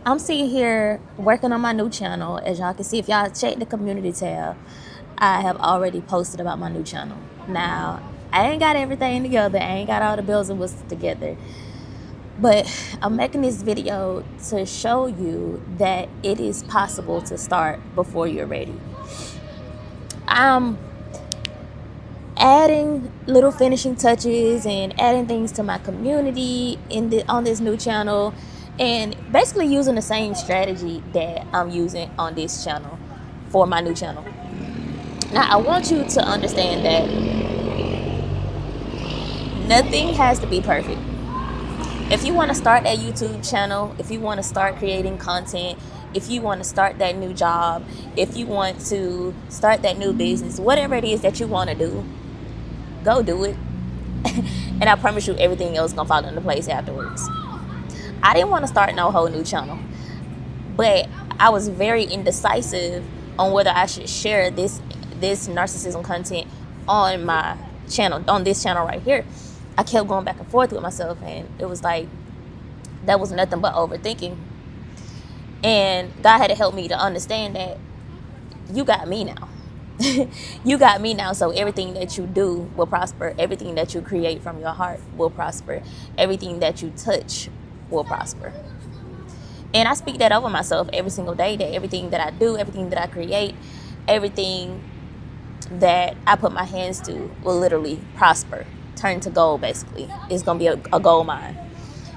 I'm sitting here working on my new channel. As y'all can see, if y'all check the community tab, I have already posted about my new channel. Now, I ain't got everything together. I ain't got all the bells and whistles together. But I'm making this video to show you that it is possible to start before you're ready. I'm adding little finishing touches and adding things to my community on this new channel, and basically using the same strategy that I'm using on this channel for my new channel. Now, I want you to understand that nothing has to be perfect. If you want to start that YouTube channel, if you want to start creating content, if you want to start that new job, if you want to start that new business, whatever it is that you want to do, go do it. And I promise you, everything else gonna fall into place afterwards. I didn't want to start no whole new channel, but I was very indecisive on whether I should share this narcissism content on my channel, on this channel right here. I kept going back and forth with myself, and it was like that was nothing but overthinking. And God had to help me to understand that you got me now. You got me now, so everything that you do will prosper. Everything that you create from your heart will prosper. Everything that you touch will prosper. And I speak that over myself every single day, that everything that I do, everything that I create, everything that I put my hands to will literally prosper, turn to gold. Basically, it's gonna be a gold mine.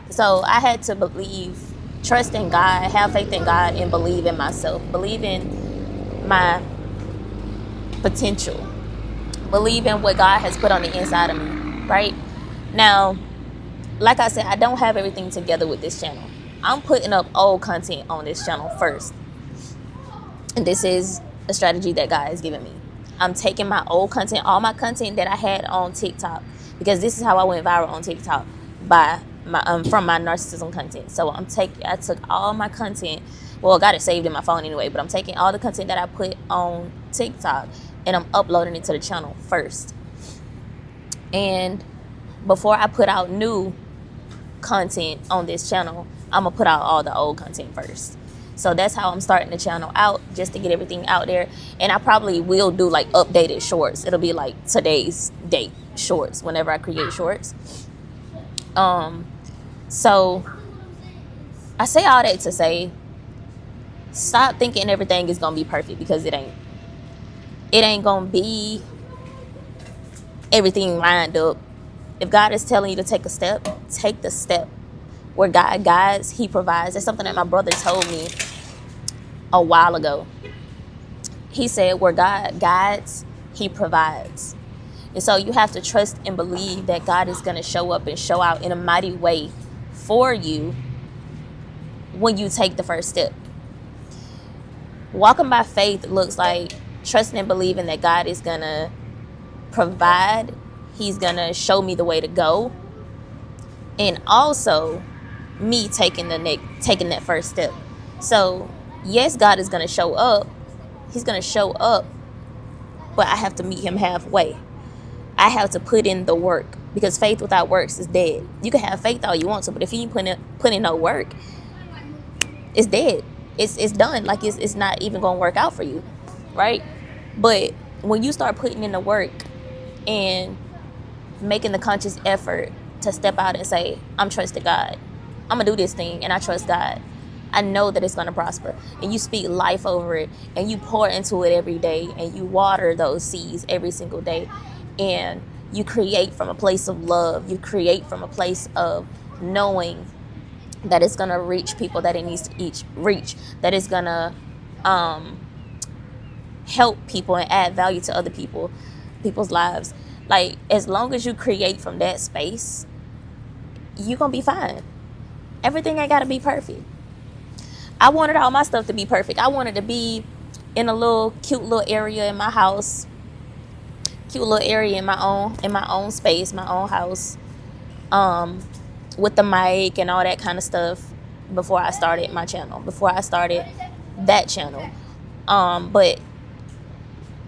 So I had to believe, trust in God, have faith in God, and believe in myself, believe in my potential, believe in what God has put on the inside of me. Right now, like I said, I don't have everything together with this channel. I'm putting up old content on this channel first, and this is a strategy that God has given me. I'm taking my old content, all my content that I had on TikTok, because this is how I went viral on TikTok, by my from my narcissism content. So I took all my content, well, I got it saved in my phone anyway, but I'm taking all the content that I put on TikTok and I'm uploading it to the channel first. And before I put out new content on this channel, I'm gonna put out all the old content first. So that's how I'm starting the channel out, just to get everything out there. And I probably will do like updated shorts. It'll be like today's date shorts whenever I create shorts. So I say all that to say, stop thinking everything is gonna be perfect, because it ain't. It ain't gonna be everything lined up. If God is telling you to take a step, take the step. Where God guides, He provides. That's something that my brother told me a while ago. He said, where God guides, He provides. And so you have to trust and believe that God is going to show up and show out in a mighty way for you when you take the first step. Walking by faith looks like trusting and believing that God is going to provide. He's going to show me the way to go. And also me taking that first step. So yes, God is going to show up. He's going to show up, but I have to meet Him halfway. I have to put in the work, because faith without works is dead. You can have faith all you want to, but if you ain't put in no work, it's dead. It's done. Like it's not even going to work out for you, right? But when you start putting in the work and making the conscious effort to step out and say, I'm trusting God, I'm gonna do this thing, and I trust God, I know that it's gonna prosper. And you speak life over it, and you pour into it every day, and you water those seeds every single day, and you create from a place of love. You create from a place of knowing that it's gonna reach people that it needs to reach, that it's gonna help people and add value to other people's lives. Like, as long as you create from that space, you're gonna be fine. Everything ain't gotta be perfect. I wanted all my stuff to be perfect. I wanted to be in a cute little area in my house, cute little area in my own space, my own house, with the mic and all that kind of stuff before I started my channel, before I started that channel. But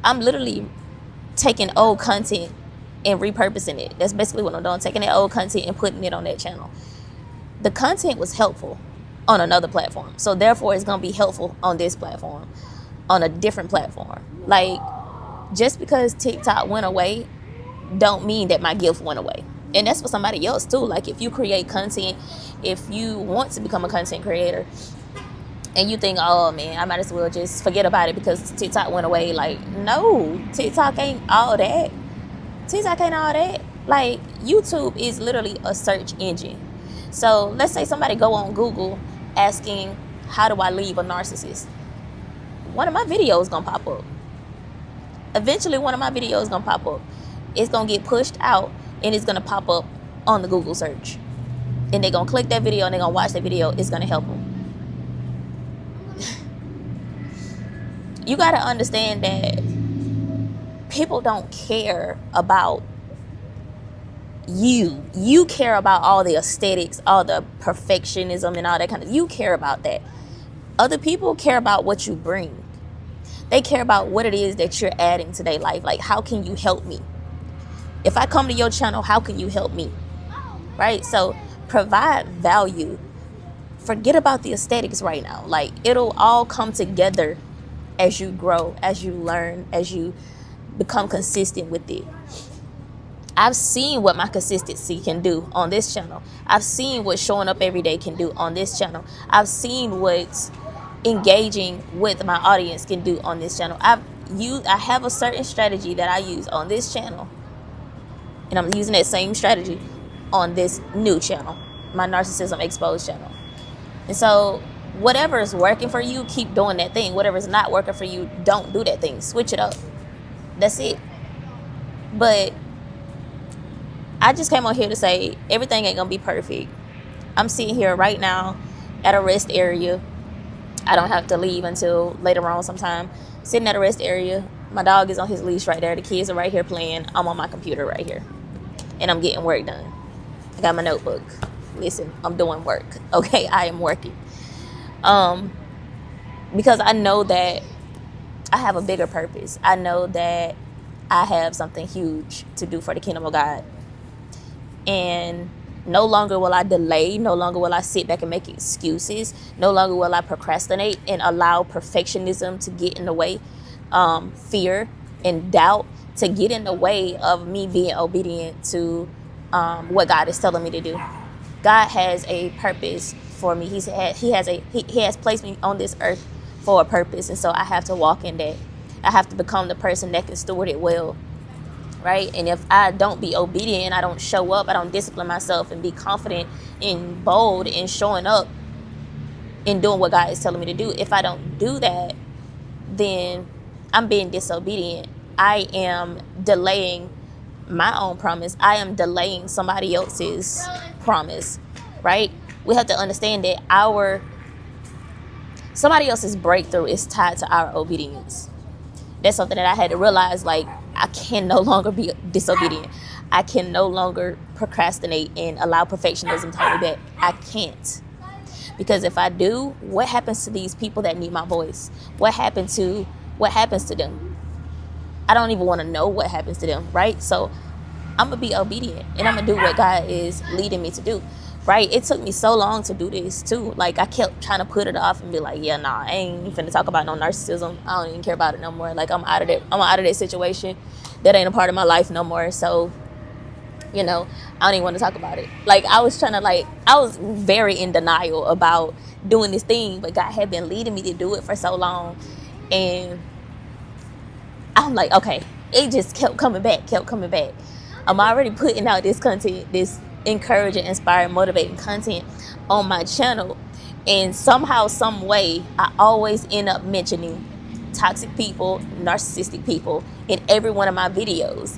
I'm literally taking old content and repurposing it. That's basically what I'm doing, taking that old content and putting it on that channel. The content was helpful. on another platform. So therefore it's going to be helpful on this platform, on a different platform. Like, just because TikTok went away don't mean that my gift went away. And that's for somebody else too. Like, if you create content, if you want to become a content creator and you think, oh man, I might as well just forget about it because TikTok went away. Like, no, TikTok ain't all that. TikTok ain't all that. Like, YouTube is literally a search engine. So let's say somebody go on Google asking, how do I leave a narcissist? One of my videos gonna pop up. Eventually one of my videos gonna pop up. It's gonna get pushed out and it's gonna pop up on the Google search. And they're gonna click that video and they're gonna watch that video. It's gonna help them. You gotta understand that people don't care about you. You care about all the aesthetics, all the perfectionism and all that kind of, you care about that. Other people care about what you bring. They care about what it is that you're adding to their life. Like, how can you help me? If I come to your channel, how can you help me? Right? So provide value. Forget about the aesthetics right now. Like, it'll all come together as you grow, as you learn, as you become consistent with it. I've seen what my consistency can do on this channel. I've seen what showing up every day can do on this channel. I've seen what engaging with my audience can do on this channel. I have a certain strategy that I use on this channel, and I'm using that same strategy on this new channel, my Narcissism Exposed channel. And so whatever is working for you, keep doing that thing. Whatever is not working for you, don't do that thing. Switch it up. That's it. But I just came on here to say everything ain't gonna be perfect. I'm sitting here right now at a rest area. I don't have to leave until later on sometime. Sitting at a rest area. My dog is on his leash right there. The kids are right here playing. I'm on my computer right here. And I'm getting work done. I got my notebook. Listen, I'm doing work. Okay, I am working. Because I know that I have a bigger purpose. I know that I have something huge to do for the kingdom of God. And no longer will I delay. No longer will I sit back and make excuses. No longer will I procrastinate and allow perfectionism to get in the way. Fear and doubt to get in the way of me being obedient to what God is telling me to do. God has a purpose for me. He has placed me on this earth for a purpose. And so I have to walk in that. I have to become the person that can steward it well. Right? And if I don't be obedient and I don't show up, I don't discipline myself and be confident and bold in showing up and doing what God is telling me to do. If I don't do that, then I'm being disobedient. I am delaying my own promise. I am delaying somebody else's promise. Right? We have to understand that somebody else's breakthrough is tied to our obedience. That's something that I had to realize. Like, I can no longer be disobedient. I can no longer procrastinate and allow perfectionism to hold me back. I can't. Because if I do, what happens to these people that need my voice? What happens to them? I don't even want to know what happens to them, right? So I'm going to be obedient and I'm going to do what God is leading me to do, right? It took me so long to do this too. Like, I kept trying to put it off and be like, yeah, nah, I ain't finna talk about no narcissism. I don't even care about it no more. Like, I'm out of that situation. That ain't a part of my life no more. So, I don't even want to talk about it. Like, I was very in denial about doing this thing, but God had been leading me to do it for so long. And I'm like, okay, it just kept coming back. I'm already putting out this content, this encouraging, inspiring, motivating content on my channel. And somehow, some way, I always end up mentioning toxic people, narcissistic people in every one of my videos.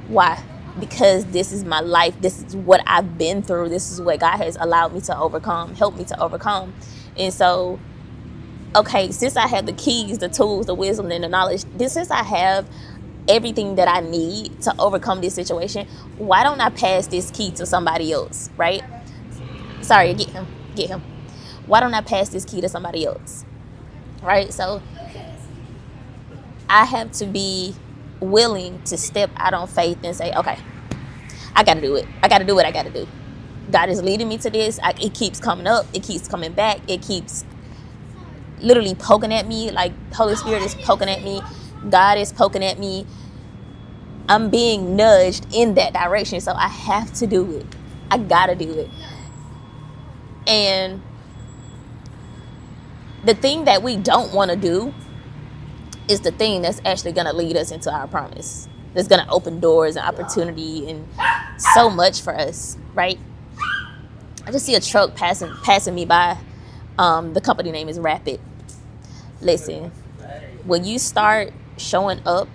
Why? Because this is my life. This is what I've been through. This is what God has allowed me to overcome, helped me to overcome. And so, okay, since I have the keys, the tools, the wisdom, and the knowledge, since I have everything that I need to overcome this situation, why don't I pass this key to somebody else, right? Sorry, get him. Why don't I pass this key to somebody else, right? So I have to be willing to step out on faith and say, okay, I got to do it. I got to do what I got to do. God is leading me to this. It keeps coming up. It keeps coming back. It keeps literally poking at me. Like, Holy Spirit is poking at me. God is poking at me. I'm being nudged in that direction. So I have to do it. I gotta do it. And the thing that we don't want to do is the thing that's actually going to lead us into our promise. That's going to open doors and opportunity and so much for us, right? I just see a truck passing me by. The company name is Rapid. Listen, when you start showing up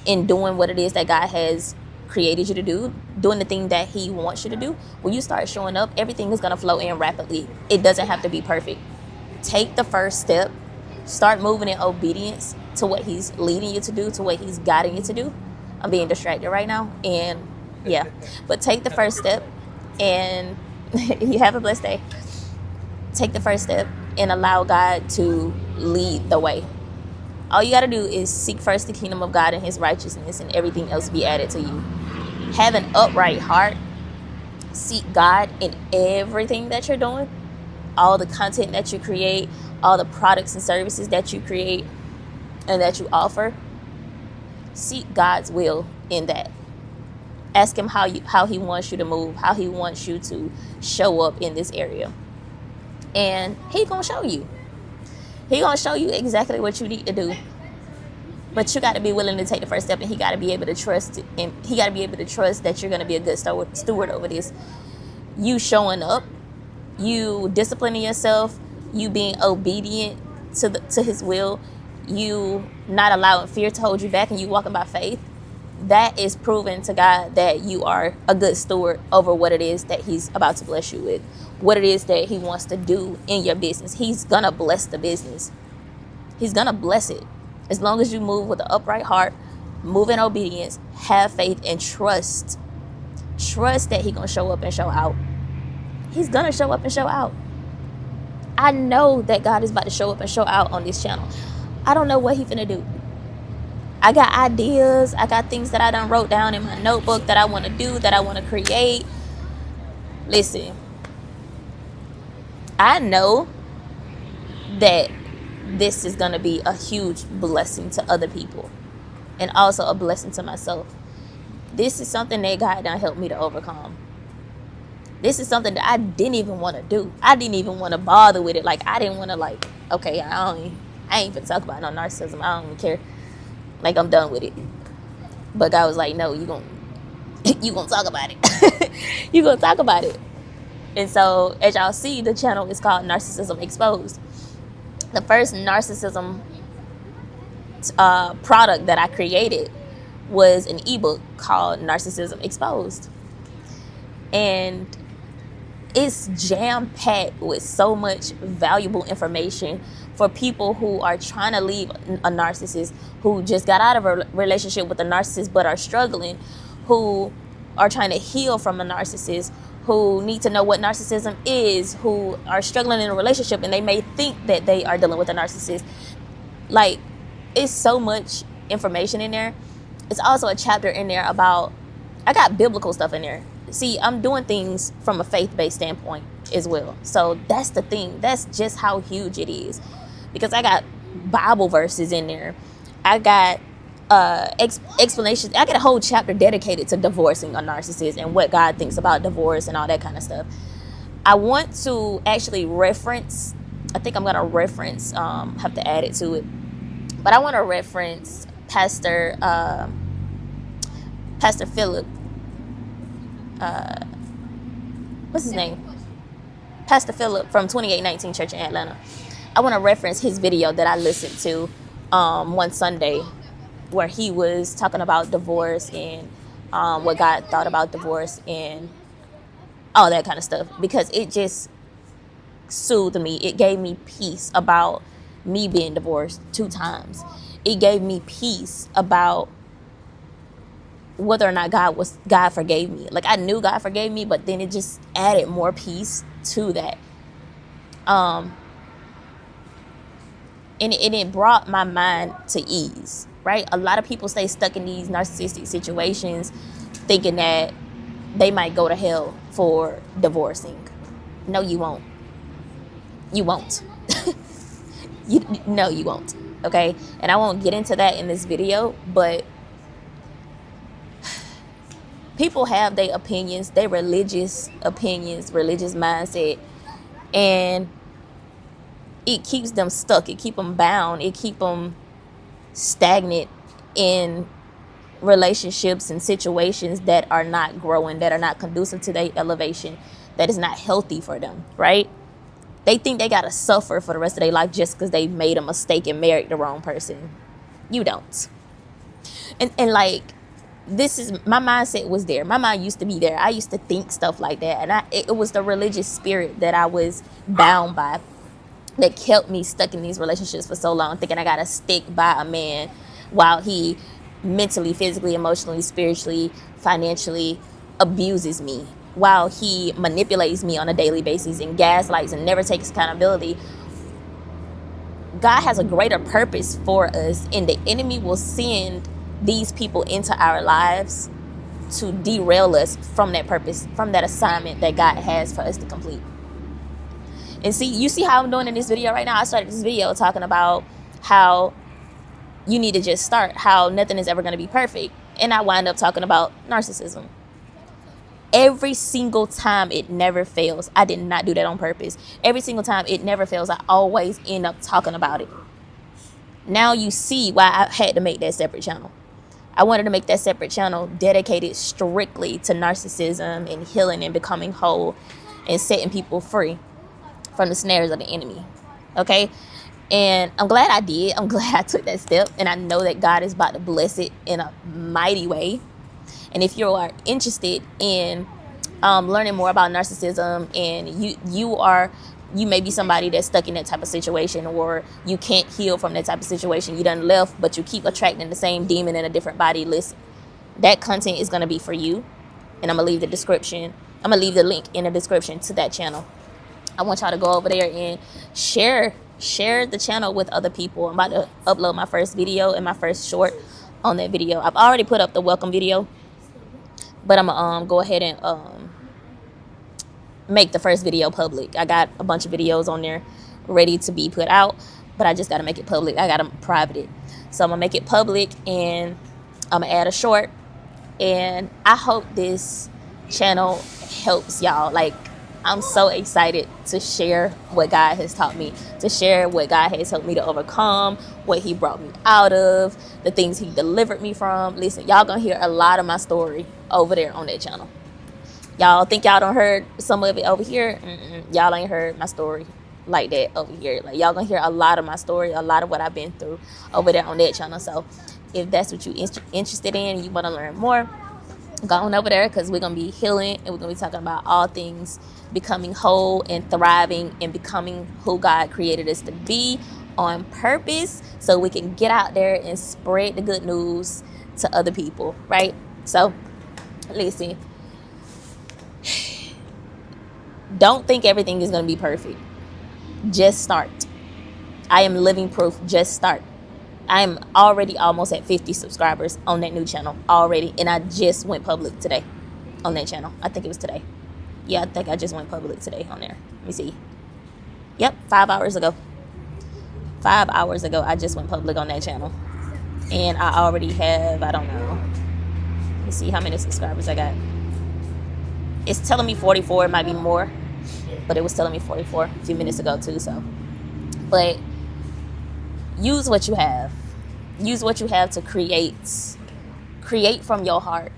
and doing what it is that God has created you to do, doing the thing that he wants you to do, when you start showing up, everything is going to flow in rapidly. It doesn't have to be perfect. Take the first step. Start moving in obedience to what he's leading you to do, to what he's guiding you to do. I'm being distracted right now. And yeah, but take the first step and you have a blessed day. Take the first step and allow God to lead the way. All you got to do is seek first the kingdom of God and his righteousness, and everything else be added to you. Have an upright heart. Seek God in everything that you're doing. All the content that you create, all the products and services that you create and that you offer. Seek God's will in that. Ask him how he wants you to move, how he wants you to show up in this area. And he's going to show you. He's going to show you exactly what you need to do. But you got to be willing to take the first step, and he got to be able to trust, and he got to be able to trust that you're going to be a good steward over this. You showing up, you disciplining yourself, you being obedient to his will, you not allowing fear to hold you back, and you walking by faith. That is proven to God that you are a good steward over what it is that he's about to bless you with, what it is that he wants to do in your business. He's gonna bless the business. He's gonna bless it. As long as you move with an upright heart, move in obedience, have faith, and trust that he's gonna show up and show out. He's gonna show up and show out. I know that God is about to show up and show out on this channel. I don't know what he's gonna do. I got ideas. I got things that I done wrote down in my notebook that I want to do, that I want to create. Listen, I know that this is going to be a huge blessing to other people and also a blessing to myself. This is something that God done helped me to overcome. This is something that I didn't even want to do. I didn't even want to bother with it. Like, I didn't want to, okay, I ain't even talk about no narcissism. I don't even care. Like, I'm done with it. But God was like, no, you gonna talk about it. You gonna talk about it. And so, as y'all see, the channel is called Narcissism Exposed. The first narcissism product that I created was an ebook called Narcissism Exposed. And it's jam-packed with so much valuable information for people who are trying to leave a narcissist, who just got out of a relationship with a narcissist but are struggling, who are trying to heal from a narcissist, who need to know what narcissism is, who are struggling in a relationship and they may think that they are dealing with a narcissist. Like, it's so much information in there. It's also a chapter in there about, I got biblical stuff in there. See, I'm doing things from a faith-based standpoint as well. So that's the thing. That's just how huge it is. Because I got Bible verses in there. I got explanations. I got a whole chapter dedicated to divorcing a narcissist and what God thinks about divorce and all that kind of stuff. I want to actually reference, I think I'm going to reference, have to add it to it. But I want to reference Pastor Philip. What's his name? Pastor Philip from 2819 Church in Atlanta. I want to reference his video that I listened to one Sunday, where he was talking about divorce and what God thought about divorce and all that kind of stuff, because it just soothed me. It gave me peace about me being divorced 2 times. It gave me peace about whether or not God forgave me. Like, I knew God forgave me, but then it just added more peace to that. And it brought my mind to ease, right? A lot of people stay stuck in these narcissistic situations thinking that they might go to hell for divorcing. No, you won't. You won't. No, you won't. Okay? And I won't get into that in this video, but people have their opinions, their religious opinions, religious mindset, and it keeps them stuck. It keep them bound. It keep them stagnant in relationships and situations that are not growing, that are not conducive to their elevation, that is not healthy for them, right? They think they gotta suffer for the rest of their life just because they made a mistake and married the wrong person. You don't. And like, this is, my mindset was there. My mind used to be there. I used to think stuff like that. And it was the religious spirit that I was bound by that kept me stuck in these relationships for so long, thinking I gotta stick by a man while he mentally, physically, emotionally, spiritually, financially abuses me, while he manipulates me on a daily basis and gaslights and never takes accountability. God has a greater purpose for us, and the enemy will send these people into our lives to derail us from that purpose, from that assignment that God has for us to complete. And see, you see how I'm doing in this video right now? I started this video talking about how you need to just start, how nothing is ever going to be perfect. And I wind up talking about narcissism. Every single time, it never fails. I did not do that on purpose. Every single time, it never fails. I always end up talking about it. Now you see why I had to make that separate channel. I wanted to make that separate channel dedicated strictly to narcissism and healing and becoming whole and setting people free from the snares of the enemy. Okay? And I'm glad I did. I'm glad I took that step. And I know that God is about to bless it in a mighty way. And if you are interested in learning more about narcissism, and you may be somebody that's stuck in that type of situation, or you can't heal from that type of situation, you done left, but you keep attracting the same demon in a different body, listen, that content is going to be for you. And I'm going to leave the link in the description to that channel. I want y'all to go over there and share the channel with other people. I'm about to upload my first video and my first short on that video. I've already put up the welcome video, but I'm gonna go ahead and make the first video public. I got a bunch of videos on there ready to be put out, but I just got to make it public. I got to private it. So I'm gonna make it public, and I'm gonna add a short, and I hope this channel helps y'all. Like, I'm so excited to share what God has taught me, to share what God has helped me to overcome, what he brought me out of, the things he delivered me from. Listen, y'all gonna hear a lot of my story over there on that channel. Y'all think y'all done heard some of it over here? Y'all ain't heard my story like that over here. Like, y'all gonna hear a lot of my story, a lot of what I've been through over there on that channel. So if that's what you're interested in, you want to learn more, go on over there, because we're gonna be healing, and we're gonna be talking about all things becoming whole and thriving and becoming who God created us to be on purpose, so we can get out there and spread the good news to other people, right? So listen, don't think everything is going to be perfect. Just start. I am living proof. Just start. I am already almost at 50 subscribers on that new channel already, and I just went public today on that channel. I think it was today. Yeah, I think I just went public today on there. Let me see. Yep, 5 hours ago. 5 hours ago, I just went public on that channel. And I already have, I don't know. Let me see how many subscribers I got. It's telling me 44. It might be more, but it was telling me 44 a few minutes ago too. So, but use what you have. Use what you have to create. Create from your heart.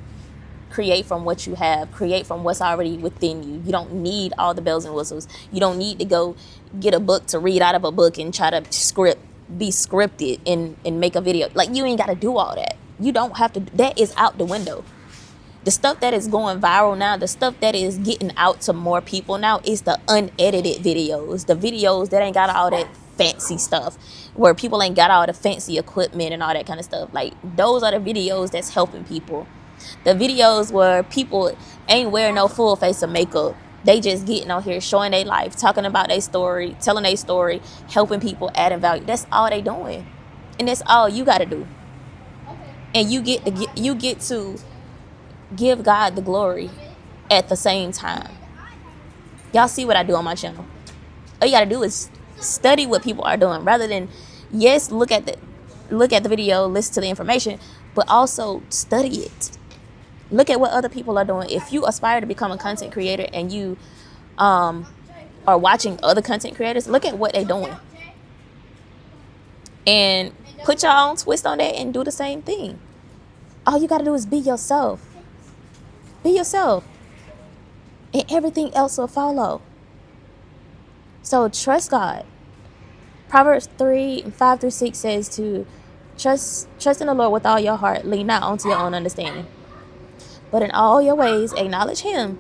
Create from what you have. Create from what's already within you. You don't need all the bells and whistles. You don't need to go get a book to read out of a book and try to be scripted and make a video. Like, you ain't got to do all that. You don't have to. That is out the window. The stuff that is going viral now, the stuff that is getting out to more people now, is the unedited videos. The videos that ain't got all that fancy stuff, where people ain't got all the fancy equipment and all that kind of stuff. Like, those are the videos that's helping people. The videos where people ain't wearing no full face of makeup. They just getting out here showing their life, talking about their story, telling their story, helping people, adding value. That's all they doing. And that's all you got to do. And you get to give God the glory at the same time. Y'all see what I do on my channel. All you gotta do is study what people are doing, rather than, yes, look at the video, listen to the information, but also study it. Look at what other people are doing. If you aspire to become a content creator and you are watching other content creators, look at what they're doing and put your own twist on that and do the same thing. All you gotta do is be yourself. Be yourself, and everything else will follow. So trust God. Proverbs 3:5-6 says to trust in the Lord with all your heart. Lean not onto your own understanding, but in all your ways acknowledge Him.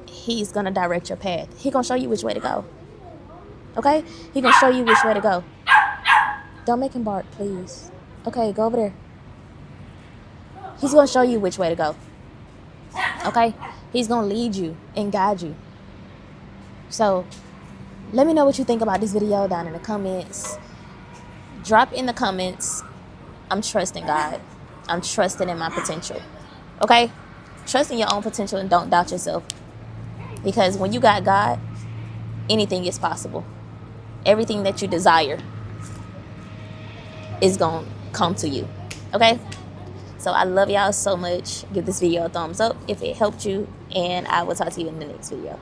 He's gonna direct your path. He's gonna show you which way to go. Okay? He's gonna show you which way to go. Don't make him bark, please. Okay, go over there. He's gonna show you which way to go. Okay? He's gonna lead you and guide you. So let me know what you think about this video down in the comments. Drop in the comments. I'm trusting God. I'm trusting in my potential. Okay? Trust in your own potential and don't doubt yourself. Because when you got God, anything is possible. Everything that you desire is going to come to you. Okay? So I love y'all so much. Give this video a thumbs up if it helped you. And I will talk to you in the next video.